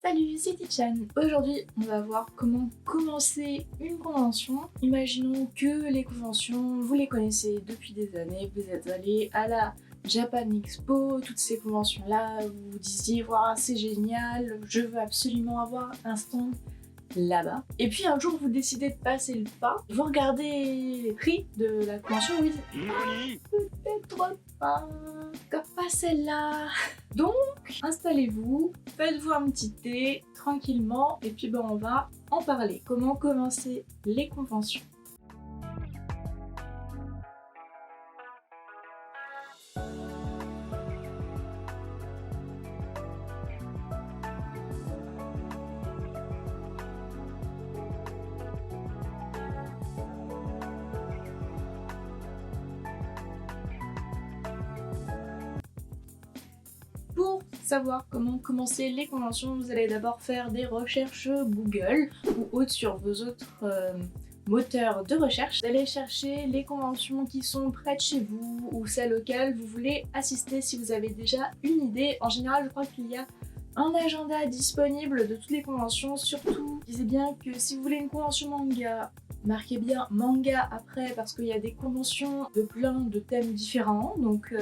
Salut, c'est Tichan. Aujourd'hui, on va voir comment commencer une convention. Imaginons que les conventions, vous les connaissez depuis des années, vous êtes allé à la Japan Expo, toutes ces conventions-là, vous vous disiez, waouh, c'est génial, je veux absolument avoir un stand là-bas. Et puis un jour, vous décidez de passer le pas, vous regardez les prix de la convention, vous dites, peut-être pas celle-là. Donc, installez-vous, faites-vous un petit thé tranquillement et puis on va en parler. Comment commencer les conventions? Pour savoir comment commencer les conventions, vous allez d'abord faire des recherches Google ou autres sur vos autres moteurs de recherche. Vous allez chercher les conventions qui sont près de chez vous ou celles auxquelles vous voulez assister si vous avez déjà une idée. En général, je crois qu'il y a un agenda disponible de toutes les conventions. Surtout, disez bien que si vous voulez une convention manga, marquez bien manga après parce qu'il y a des conventions de plein de thèmes différents, donc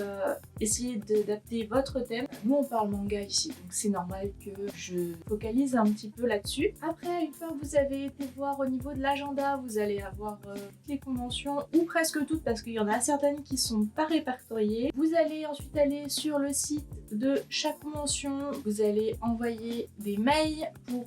essayez d'adapter votre thème. Nous on parle manga ici, donc c'est normal que je focalise un petit peu là-dessus. Après, une fois que vous avez été voir au niveau de l'agenda, vous allez avoir toutes les conventions, ou presque toutes parce qu'il y en a certaines qui sont pas répertoriées. Vous allez ensuite aller sur le site de chaque convention, vous allez envoyer des mails pour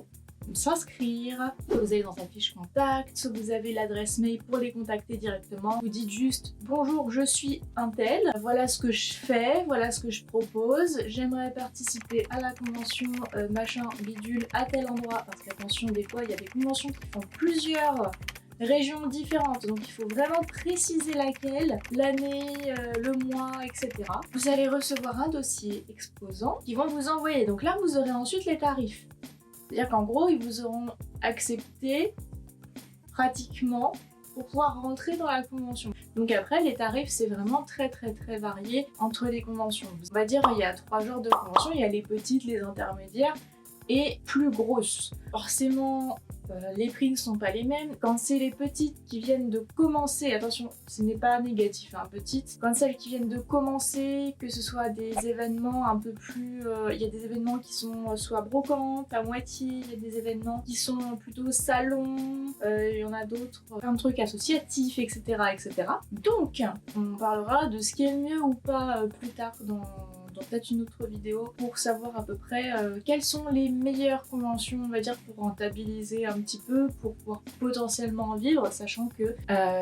s'inscrire, vous allez dans sa fiche contact, vous avez l'adresse mail pour les contacter directement, vous dites juste bonjour, je suis un tel, voilà ce que je fais, voilà ce que je propose, j'aimerais participer à la convention machin bidule à tel endroit, parce qu'attention, des fois il y a des conventions qui font plusieurs régions différentes, donc il faut vraiment préciser laquelle, l'année, le mois, etc. Vous allez recevoir un dossier exposant qu'ils vont vous envoyer, donc là vous aurez ensuite les tarifs. C'est-à-dire qu'en gros, ils vous auront accepté pratiquement pour pouvoir rentrer dans la convention. Donc après, les tarifs, c'est vraiment très varié entre les conventions. On va dire il y a 3 genres de conventions, il y a les petites, les intermédiaires et plus grosses. Forcément, les prix ne sont pas les mêmes. Quand c'est les petites qui viennent de commencer, attention, ce n'est pas négatif, hein, petites. Quand celles qui viennent de commencer, que ce soit des événements un peu plus... il y a des événements qui sont soit brocantes, à moitié, il y a des événements qui sont plutôt salons, il y en a d'autres, plein de trucs associatifs, etc., etc. Donc, on parlera de ce qui est le mieux ou pas plus tard dans peut-être une autre vidéo pour savoir à peu près quelles sont les meilleures conventions, on va dire, pour rentabiliser un petit peu, pour pouvoir potentiellement en vivre, sachant que,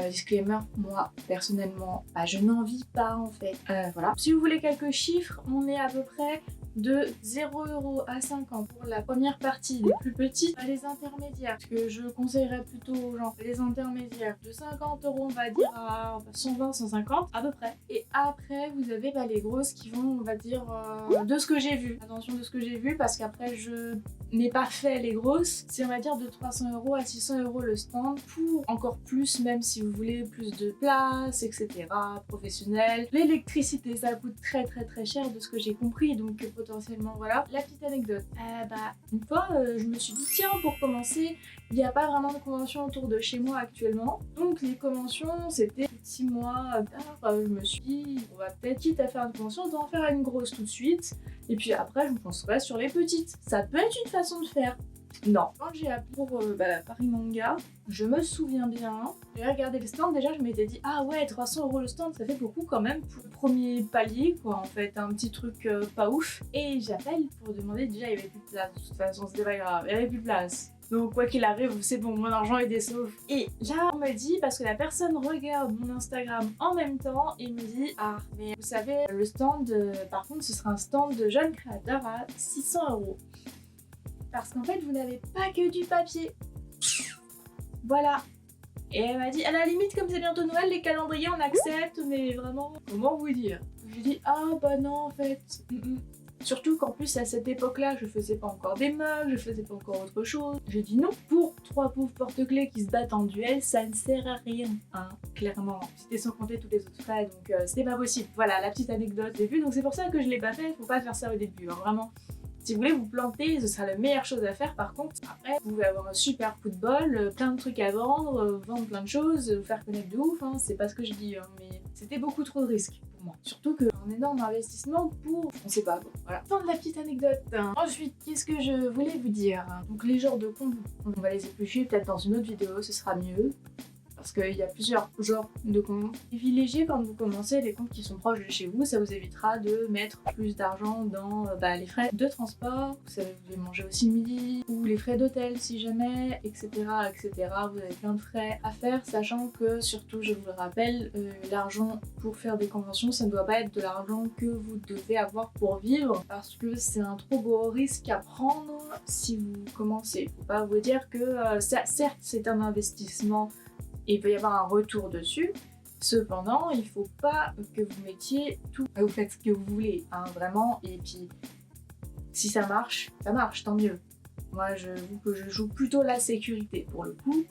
disclaimer, moi personnellement, je n'en vis pas en fait. Voilà. Si vous voulez quelques chiffres, on est à peu près de 0€ à 50 pour la première partie, les plus petites, les intermédiaires, ce que je conseillerais plutôt aux gens, les intermédiaires de 50€, on va dire à 120, 150 à peu près. Et après, vous avez les grosses qui vont, on va dire, de ce que j'ai vu. Attention, de ce que j'ai vu, parce qu'après je n'ai pas fait les grosses. C'est, on va dire, de 300€ à 600€ le stand pour encore plus, même si vous voulez plus de place, etc. Professionnel. L'électricité, ça coûte très cher de ce que j'ai compris, donc potentiellement voilà. La petite anecdote, une fois je me suis dit tiens, pour commencer, il n'y a pas vraiment de convention autour de chez moi actuellement, donc les conventions c'était 6 mois tard, je me suis dit on va peut-être, quitte à faire une convention, on doit en faire une grosse tout de suite et puis après je me penserai sur les petites, ça peut être une façon de faire. Non. Quand j'ai appelé pour Paris Manga, je me souviens bien, j'ai regardé le stand, déjà je m'étais dit ah ouais, 300€ le stand, ça fait beaucoup quand même pour le premier palier quoi, en fait, un petit truc pas ouf. Et j'appelle pour demander, déjà il y avait plus de place, de toute façon c'était pas grave, il y avait plus de place. Donc quoi qu'il arrive, c'est bon, mon argent est sauf. Et là on me dit, parce que la personne regarde mon Instagram en même temps, et me dit ah mais vous savez, le stand, par contre ce sera un stand de jeunes créateurs à 600€. Parce qu'en fait, vous n'avez pas que du papier. Voilà. Et elle m'a dit, à la limite, comme c'est bientôt Noël, les calendriers on accepte, mais vraiment, comment vous dire? J'ai dit, ah bah non en fait. Surtout qu'en plus à cette époque-là, je faisais pas encore des mugs, je faisais pas encore autre chose. J'ai dit non. Pour 3 pauvres porte-clés qui se battent en duel, ça ne sert à rien, hein, clairement. C'était sans compter tous les autres frais, donc c'était pas possible. Voilà, la petite anecdote, j'ai vu, donc c'est pour ça que je l'ai pas fait, faut pas faire ça au début, hein, vraiment. Si vous voulez vous planter, ce sera la meilleure chose à faire. Par contre, après, vous pouvez avoir un super coup de bol, plein de trucs à vendre, vendre plein de choses, vous faire connaître de ouf, hein, c'est pas ce que je dis, hein, mais c'était beaucoup trop de risques pour moi. Surtout qu'un énorme investissement pour, on sait pas quoi. Voilà. Fin de la petite anecdote. Hein. Ensuite, qu'est-ce que je voulais vous dire? Donc les genres de comptes, on va les éplucher peut-être dans une autre vidéo, ce sera mieux. Parce qu'il y a plusieurs genres de comptes. Privilégiez quand vous commencez les comptes qui sont proches de chez vous, ça vous évitera de mettre plus d'argent dans les frais de transport, vous devez manger aussi le midi, ou les frais d'hôtel si jamais, etc., etc. Vous avez plein de frais à faire, sachant que surtout, je vous le rappelle, l'argent pour faire des conventions, ça ne doit pas être de l'argent que vous devez avoir pour vivre, parce que c'est un trop gros risque à prendre si vous commencez. Faut pas vous dire que certes c'est un investissement, et il peut y avoir un retour dessus. Cependant, il faut pas que vous mettiez tout, vous faites ce que vous voulez, hein, vraiment. Et puis, si ça marche, tant mieux. Moi, j'avoue que je joue plutôt la sécurité pour le coup.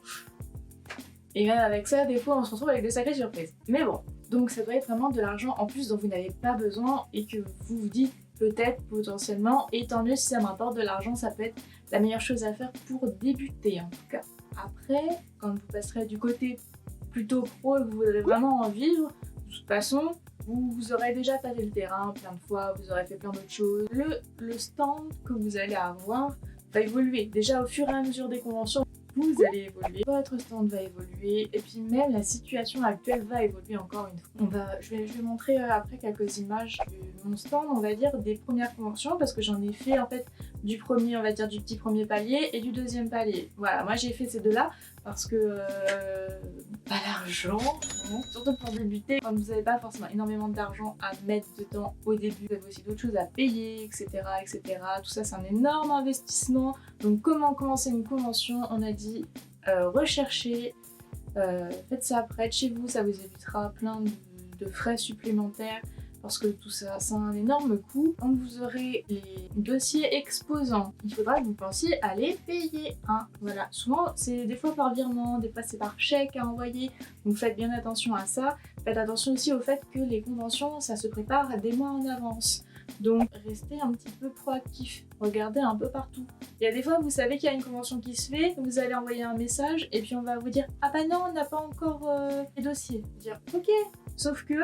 Et même avec ça, des fois, on se retrouve avec de sacrées surprises. Mais bon, donc ça doit être vraiment de l'argent en plus dont vous n'avez pas besoin et que vous vous dites peut-être, potentiellement, et tant mieux si ça m'apporte de l'argent, ça peut être la meilleure chose à faire pour débuter en tout cas. Après, quand vous passerez du côté plutôt pro et que vous voudrez vraiment en vivre, de toute façon, vous aurez déjà tâté le terrain plein de fois, vous aurez fait plein d'autres choses. Le stand que vous allez avoir va évoluer. Déjà au fur et à mesure des conventions, vous allez évoluer, votre stand va évoluer, et puis même la situation actuelle va évoluer encore une fois. Je vais montrer après quelques images de mon stand, on va dire, des premières conventions, parce que j'en ai fait en fait du premier, on va dire du petit premier palier et du deuxième palier. Voilà, moi j'ai fait ces deux-là, parce que pas l'argent, surtout pour débuter, quand vous n'avez pas forcément énormément d'argent à mettre dedans au début, vous avez aussi d'autres choses à payer, etc., etc. Tout ça c'est un énorme investissement. Donc comment commencer une convention? On a dit recherchez, faites ça près de chez vous, ça vous évitera plein de frais supplémentaires. Parce que tout ça, c'est un énorme coût. Quand vous aurez les dossiers exposants, il faudra que vous pensiez à les payer. Hein. Voilà. Souvent, c'est des fois par virement, des fois c'est par chèque à envoyer. Donc faites bien attention à ça. Faites attention aussi au fait que les conventions, ça se prépare des mois en avance. Donc restez un petit peu proactif, regardez un peu partout. Il y a des fois vous savez qu'il y a une convention qui se fait, vous allez envoyer un message et puis on va vous dire « Ah bah non, on n'a pas encore les dossiers ». Dire « Ok ». Sauf que,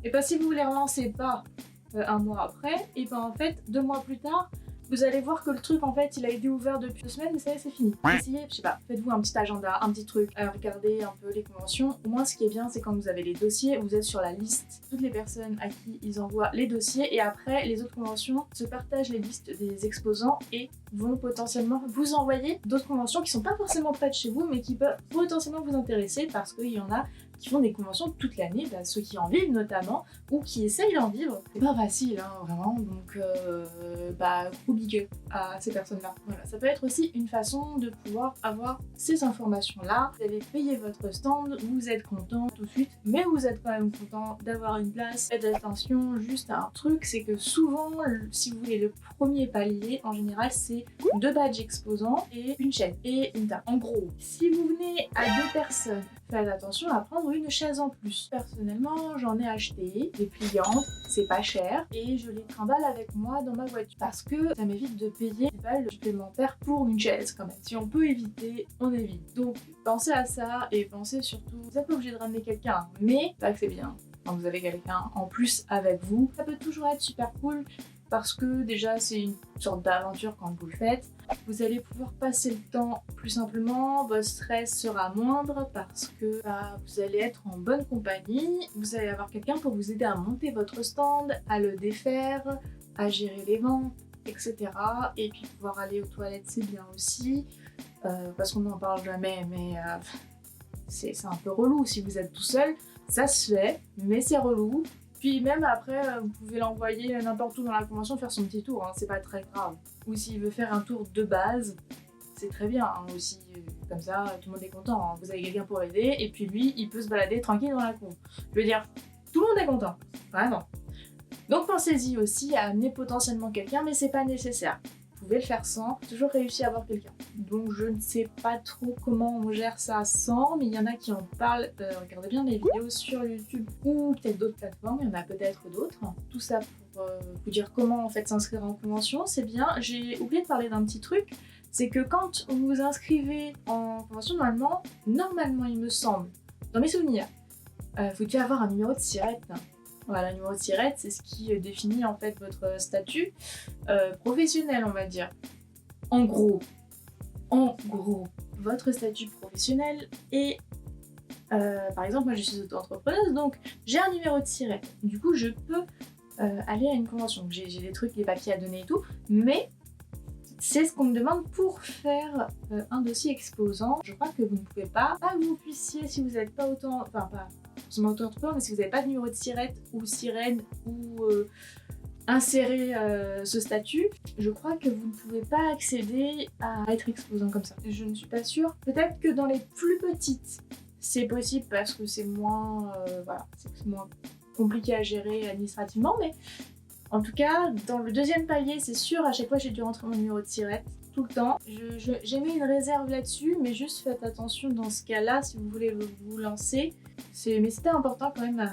et bah si vous les relancez pas un mois après, et ben en fait 2 mois plus tard, vous allez voir que le truc en fait il a été ouvert depuis 2 semaines, mais ça y est, c'est fini. Essayez, je sais pas, faites-vous un petit agenda, un petit truc, regardez un peu les conventions. Au moins ce qui est bien c'est quand vous avez les dossiers, vous êtes sur la liste toutes les personnes à qui ils envoient les dossiers et après les autres conventions se partagent les listes des exposants et vont potentiellement vous envoyer d'autres conventions qui sont pas forcément près de chez vous mais qui peuvent potentiellement vous intéresser parce qu'il y en a qui font des conventions toute l'année, ceux qui en vivent notamment, ou qui essayent d'en vivre. C'est pas facile, hein, vraiment, donc gros big up à ces personnes-là. Voilà, ça peut être aussi une façon de pouvoir avoir ces informations-là. Vous allez payer votre stand, vous êtes content tout de suite, mais vous êtes quand même content d'avoir une place. Faites attention juste à un truc, c'est que souvent, si vous voulez le premier palier, en général, c'est 2 badges exposants et une chaîne et une table. En gros, si vous venez à 2 personnes, faites attention à prendre une chaise en plus. Personnellement, j'en ai acheté des pliantes, c'est pas cher, et je les trimballe avec moi dans ma voiture parce que ça m'évite de payer des balles supplémentaires pour une chaise quand même. Si on peut éviter, on évite. Donc pensez à ça et pensez surtout, vous n'êtes pas obligé de ramener quelqu'un, mais là c'est bien. Quand vous avez quelqu'un en plus avec vous, ça peut toujours être super cool. Parce que déjà c'est une sorte d'aventure quand vous le faites. Vous allez pouvoir passer le temps plus simplement, votre stress sera moindre parce que vous allez être en bonne compagnie, vous allez avoir quelqu'un pour vous aider à monter votre stand, à le défaire, à gérer les ventes, etc. Et puis pouvoir aller aux toilettes c'est bien aussi, parce qu'on n'en parle jamais mais c'est un peu relou si vous êtes tout seul, ça se fait mais c'est relou. Puis même après, vous pouvez l'envoyer n'importe où dans la convention faire son petit tour, hein, c'est pas très grave. Ou s'il veut faire un tour de base, c'est très bien hein, aussi, comme ça tout le monde est content, hein. Vous avez quelqu'un pour aider et puis lui il peut se balader tranquille dans la cour. Je veux dire, tout le monde est content, vraiment. Donc pensez-y aussi à amener potentiellement quelqu'un mais c'est pas nécessaire. Vous pouvez le faire sans, toujours réussir à avoir quelqu'un. Donc je ne sais pas trop comment on gère ça sans, mais il y en a qui en parlent. Regardez bien les vidéos sur YouTube ou peut-être d'autres plateformes, il y en a peut-être d'autres. Tout ça pour vous dire comment en fait s'inscrire en convention, c'est bien. J'ai oublié de parler d'un petit truc, c'est que quand vous vous inscrivez en convention, normalement il me semble, dans mes souvenirs, vous devez avoir un numéro de SIRET. Voilà, le numéro de SIRET, c'est ce qui définit en fait votre statut professionnel, on va dire. En gros, votre statut professionnel est, par exemple, moi je suis auto-entrepreneuse, donc j'ai un numéro de SIRET. Du coup, je peux aller à une convention. J'ai des trucs, les papiers à donner et tout, mais c'est ce qu'on me demande pour faire un dossier exposant. Je crois que vous ne pouvez pas que vous puissiez, si vous n'êtes pas pas forcément auto-entrepreneur, mais si vous n'avez pas de numéro de SIRET ou sirène ou insérer ce statut, je crois que vous ne pouvez pas accéder à être exposant comme ça. Je ne suis pas sûre. Peut-être que dans les plus petites, c'est possible parce que c'est moins, c'est moins compliqué à gérer administrativement, mais en tout cas, dans le deuxième palier, c'est sûr, à chaque fois j'ai dû rentrer mon numéro de SIRET, tout le temps. J'ai mis une réserve là-dessus, mais juste faites attention dans ce cas-là si vous voulez vous lancer. Mais c'était important quand même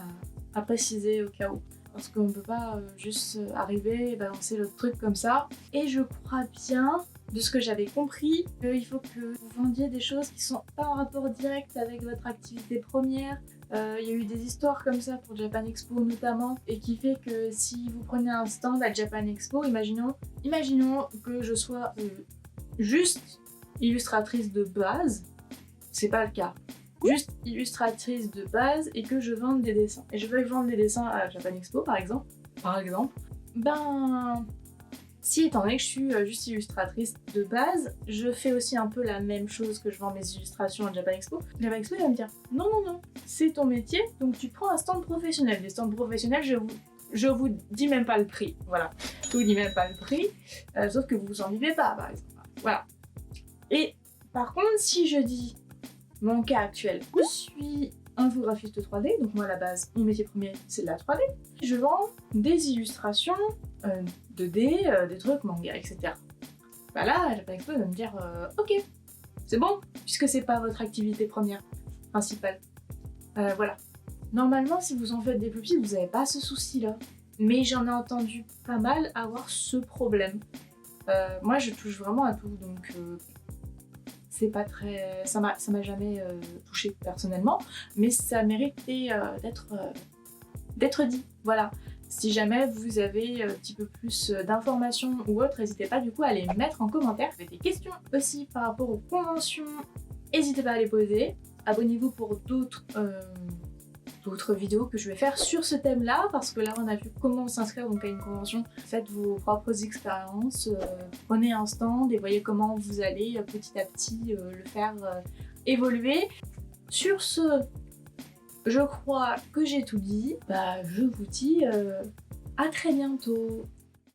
à préciser au cas où. Parce qu'on ne peut pas juste arriver et balancer le truc comme ça. Et je crois bien, de ce que j'avais compris, qu'il faut que vous vendiez des choses qui sont pas en rapport direct avec votre activité première. Il y a eu des histoires comme ça pour Japan Expo notamment, et qui fait que si vous prenez un stand à Japan Expo, imaginons que je sois juste illustratrice de base, c'est pas le cas. Juste illustratrice de base et que je vende des dessins. Et je veux vendre des dessins à Japan Expo par exemple, ben si étant donné que je suis juste illustratrice de base, je fais aussi un peu la même chose que je vends mes illustrations à Japan Expo. Japan Expo il va me dire non, c'est ton métier, donc tu prends un stand professionnel. Les stands professionnels, je vous dis même pas le prix, voilà. Je vous dis même pas le prix, sauf que vous en vivez pas par exemple. Voilà. Et par contre, si je dis mon cas actuel, je suis infographiste 3D, donc moi à la base, mon métier premier c'est de la 3D. Je vends des illustrations 2D, des trucs manga, etc. Bah là, Japan Expo va me dire ok, c'est bon, puisque c'est pas votre activité première, principale. Voilà. Normalement, si vous en faites des plus petits, vous n'avez pas ce souci-là. Mais j'en ai entendu pas mal avoir ce problème. Moi, je touche vraiment à tout, donc c'est pas très... ça m'a jamais touché personnellement, mais ça méritait d'être dit, voilà. Si jamais vous avez un petit peu plus d'informations ou autre, n'hésitez pas du coup à les mettre en commentaire. Vous avez des questions aussi par rapport aux conventions, n'hésitez pas à les poser. Abonnez-vous pour d'autres vidéos que je vais faire sur ce thème-là, parce que là on a vu comment s'inscrire donc à une convention. Faites vos propres expériences, prenez un stand et voyez comment vous allez petit à petit le faire évoluer. Sur ce, je crois que j'ai tout dit. Je vous dis à très bientôt.